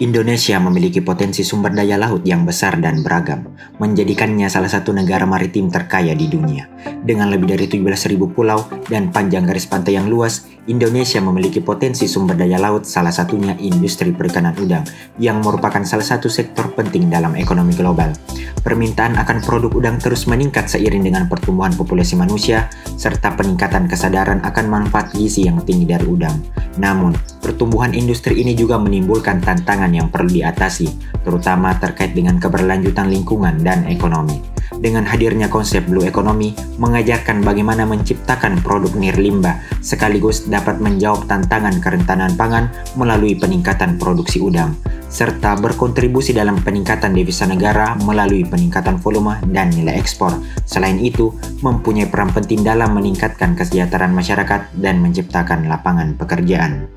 Indonesia memiliki potensi sumber daya laut yang besar dan beragam, menjadikannya salah satu negara maritim terkaya di dunia. Dengan lebih dari 17.000 pulau dan panjang garis pantai yang luas, Indonesia memiliki potensi sumber daya laut, salah satunya industri perikanan udang, yang merupakan salah satu sektor penting dalam ekonomi global. Permintaan akan produk udang terus meningkat seiring dengan pertumbuhan populasi manusia, serta peningkatan kesadaran akan manfaat gizi yang tinggi dari udang. Namun, pertumbuhan industri ini juga menimbulkan tantangan yang perlu diatasi, terutama terkait dengan keberlanjutan lingkungan dan ekonomi. Dengan hadirnya konsep Blue Economy, mengajarkan bagaimana menciptakan produk nirlimba, sekaligus dapat menjawab tantangan kerentanan pangan melalui peningkatan produksi udang, serta berkontribusi dalam peningkatan devisa negara melalui peningkatan volume dan nilai ekspor. Selain itu, mempunyai peran penting dalam meningkatkan kesejahteraan masyarakat dan menciptakan lapangan pekerjaan.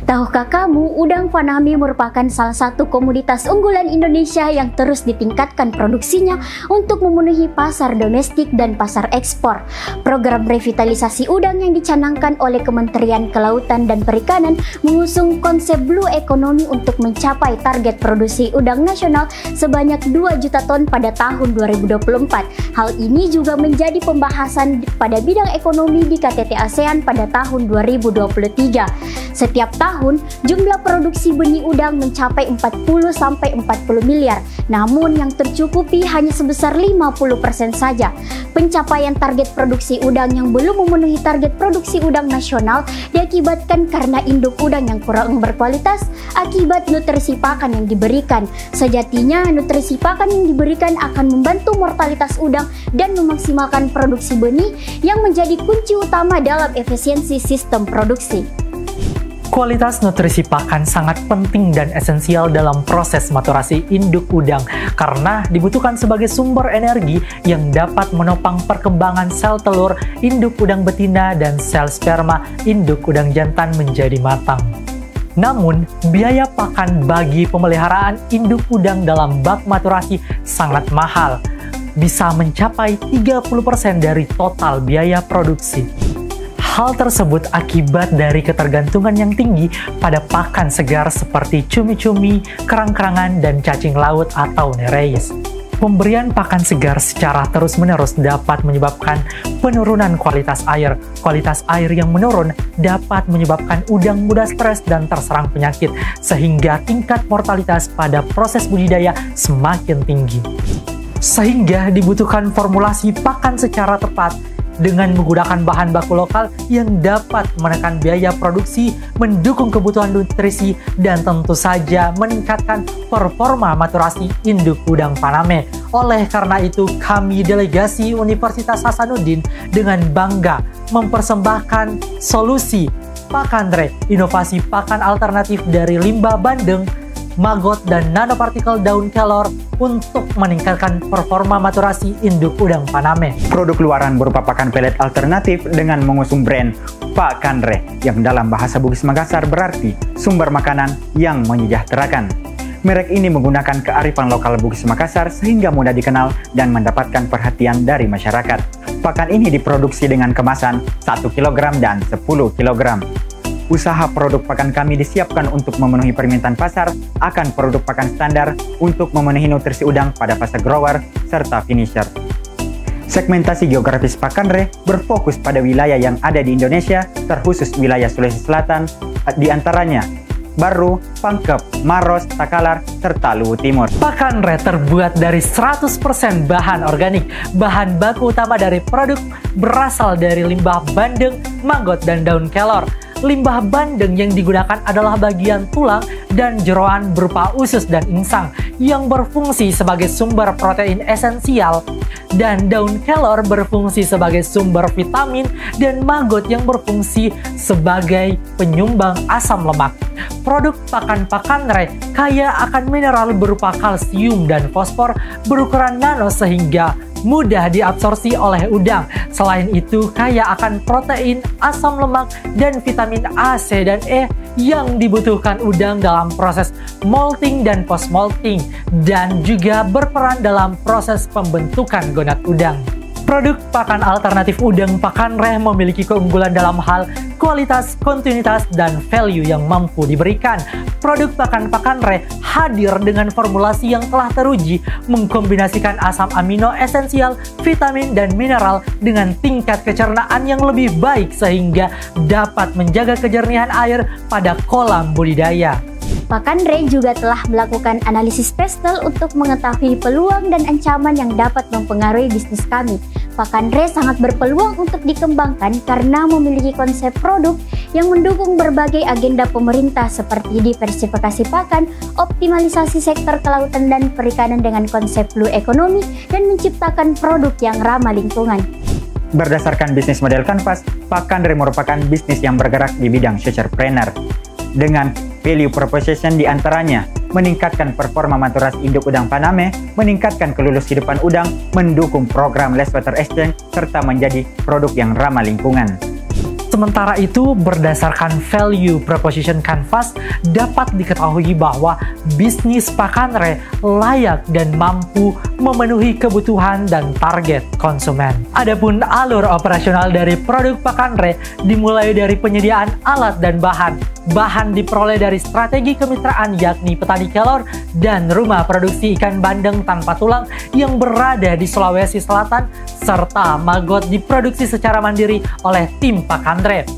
Tahukah kamu, udang Faname merupakan salah satu komoditas unggulan Indonesia yang terus ditingkatkan produksinya untuk memenuhi pasar domestik dan pasar ekspor. Program revitalisasi udang yang dicanangkan oleh Kementerian Kelautan dan Perikanan mengusung konsep Blue Economy untuk mencapai target produksi udang nasional sebanyak 2 juta ton pada tahun 2024. Hal ini juga menjadi pembahasan pada bidang ekonomi di KTT ASEAN pada tahun 2023. Setiap tahun, jumlah produksi benih udang mencapai 40-40 miliar. Namun yang tercukupi hanya sebesar 50% saja. Pencapaian target produksi udang yang belum memenuhi target produksi udang nasional diakibatkan karena induk udang yang kurang berkualitas akibat nutrisi pakan yang diberikan. Sejatinya, nutrisi pakan yang diberikan akan membantu mortalitas udang dan memaksimalkan produksi benih yang menjadi kunci utama dalam efisiensi sistem produksi. Kualitas nutrisi pakan sangat penting dan esensial dalam proses maturasi induk udang karena dibutuhkan sebagai sumber energi yang dapat menopang perkembangan sel telur induk udang betina dan sel sperma induk udang jantan menjadi matang. Namun, biaya pakan bagi pemeliharaan induk udang dalam bak maturasi sangat mahal, bisa mencapai 30% dari total biaya produksi. Hal tersebut akibat dari ketergantungan yang tinggi pada pakan segar seperti cumi-cumi, kerang-kerangan, dan cacing laut atau nereis. Pemberian pakan segar secara terus-menerus dapat menyebabkan penurunan kualitas air. Kualitas air yang menurun dapat menyebabkan udang mudah stres dan terserang penyakit, sehingga tingkat mortalitas pada proses budidaya semakin tinggi. Sehingga dibutuhkan formulasi pakan secara tepat dengan menggunakan bahan baku lokal yang dapat menekan biaya produksi, mendukung kebutuhan nutrisi, dan tentu saja meningkatkan performa maturasi induk udang Faname. Oleh karena itu, kami delegasi Universitas Hasanuddin dengan bangga mempersembahkan solusi Pakanre, inovasi pakan alternatif dari limbah bandeng, maggot, dan nanopartikel daun kelor untuk meningkatkan performa maturasi induk udang Faname. Produk luaran berupa pakan pelet alternatif dengan mengusung brand Pakanre yang dalam bahasa Bugis Makassar berarti sumber makanan yang menyejahterakan. Merek ini menggunakan kearifan lokal Bugis Makassar sehingga mudah dikenal dan mendapatkan perhatian dari masyarakat. Pakan ini diproduksi dengan kemasan 1 kg dan 10 kg. Usaha produk pakan kami disiapkan untuk memenuhi permintaan pasar akan produk pakan standar untuk memenuhi nutrisi udang pada fase grower serta finisher. Segmentasi geografis Pakanre berfokus pada wilayah yang ada di Indonesia, terkhusus wilayah Sulawesi Selatan, di antaranya Baru, Pangkep, Maros, Takalar, serta Luwu Timur. Pakanre terbuat dari 100% bahan organik. Bahan baku utama dari produk berasal dari limbah bandeng, maggot, dan daun kelor. Limbah bandeng yang digunakan adalah bagian tulang dan jeroan berupa usus dan insang yang berfungsi sebagai sumber protein esensial, dan daun kelor berfungsi sebagai sumber vitamin, dan maggot yang berfungsi sebagai penyumbang asam lemak. Produk pakan Pakanre kaya akan mineral berupa kalsium dan fosfor berukuran nano sehingga mudah diabsorpsi oleh udang. Selain itu, kaya akan protein, asam lemak, dan vitamin A, C, dan E yang dibutuhkan udang dalam proses molting dan post-molting, dan juga berperan dalam proses pembentukan gonad udang. Produk pakan alternatif udang Pakanreh memiliki keunggulan dalam hal kualitas, kontinuitas, dan value yang mampu diberikan. Produk pakan Pakanreh hadir dengan formulasi yang telah teruji mengkombinasikan asam amino esensial, vitamin, dan mineral dengan tingkat kecernaan yang lebih baik sehingga dapat menjaga kejernihan air pada kolam budidaya. Pakanreh juga telah melakukan analisis pestel untuk mengetahui peluang dan ancaman yang dapat mempengaruhi bisnis kami. Pakanreh sangat berpeluang untuk dikembangkan karena memiliki konsep produk yang mendukung berbagai agenda pemerintah seperti diversifikasi pakan, optimalisasi sektor kelautan dan perikanan dengan konsep blue economy, dan menciptakan produk yang ramah lingkungan. Berdasarkan bisnis model Canvas, Pakanreh merupakan bisnis yang bergerak di bidang socialpreneur. Dengan value proposition diantaranya meningkatkan performa maturasi induk udang Paname, meningkatkan kelulus hidupan udang, mendukung program less water exchange, serta menjadi produk yang ramah lingkungan. Sementara itu, berdasarkan value proposition Canvas, dapat diketahui bahwa bisnis Pakanreh layak dan mampu memenuhi kebutuhan dan target konsumen. Adapun alur operasional dari produk Pakanreh dimulai dari penyediaan alat dan bahan. Bahan diperoleh dari strategi kemitraan yakni petani kelor dan rumah produksi ikan bandeng tanpa tulang yang berada di Sulawesi Selatan, serta maggot diproduksi secara mandiri oleh tim Pakanreh.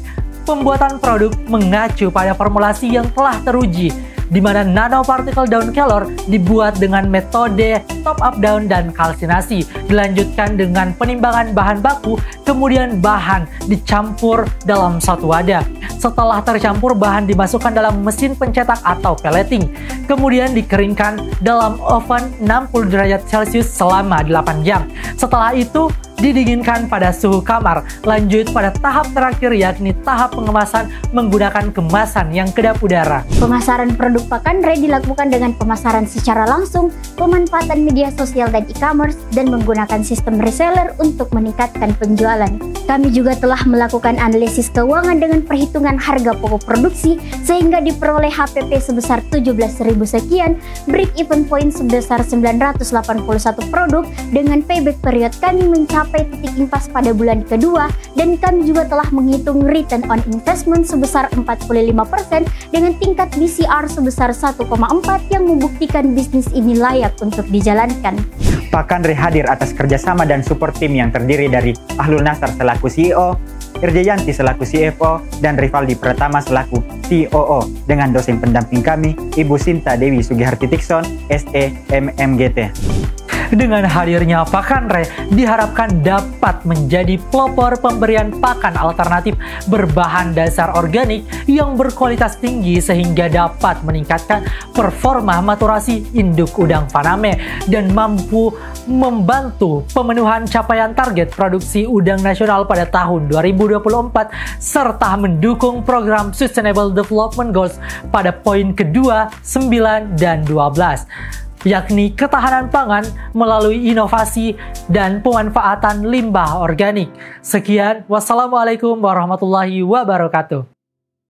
Pembuatan produk mengacu pada formulasi yang telah teruji, di mana nanopartikel daun kelor dibuat dengan metode top up daun dan kalsinasi, dilanjutkan dengan penimbangan bahan baku, kemudian bahan dicampur dalam satu wadah. Setelah tercampur, bahan dimasukkan dalam mesin pencetak atau pelleting, kemudian dikeringkan dalam oven 60 derajat Celcius selama 8 jam. Setelah itu, didinginkan pada suhu kamar. Lanjut pada tahap terakhir yakni tahap pengemasan menggunakan kemasan yang kedap udara. Pemasaran produk Pakanreh dilakukan dengan pemasaran secara langsung, pemanfaatan media sosial dan e-commerce, dan menggunakan sistem reseller untuk meningkatkan penjualan. Kami juga telah melakukan analisis keuangan dengan perhitungan harga pokok produksi sehingga diperoleh HPP sebesar 17.000 sekian, break even point sebesar 981 produk dengan payback period kami mencapai titik impas pada bulan kedua, dan kami juga telah menghitung return on investment sebesar 45% dengan tingkat BCR sebesar 1,4 yang membuktikan bisnis ini layak untuk dijalankan. Pakanreh hadir atas kerjasama dan support tim yang terdiri dari Ahlul Nasar selaku CEO, Irjayanti selaku CFO, dan Rivaldi Pratama selaku COO, dengan dosen pendamping kami, Ibu Sinta Dewi Sugiharti Tikson, SE MMGT. Dengan hadirnya Pakanreh diharapkan dapat menjadi pelopor pemberian pakan alternatif berbahan dasar organik yang berkualitas tinggi sehingga dapat meningkatkan performa maturasi induk udang Paname dan mampu membantu pemenuhan capaian target produksi udang nasional pada tahun 2024 serta mendukung program Sustainable Development Goals pada poin kedua, 9, dan 12. Yakni ketahanan pangan melalui inovasi dan pemanfaatan limbah organik. Sekian, wassalamualaikum warahmatullahi wabarakatuh.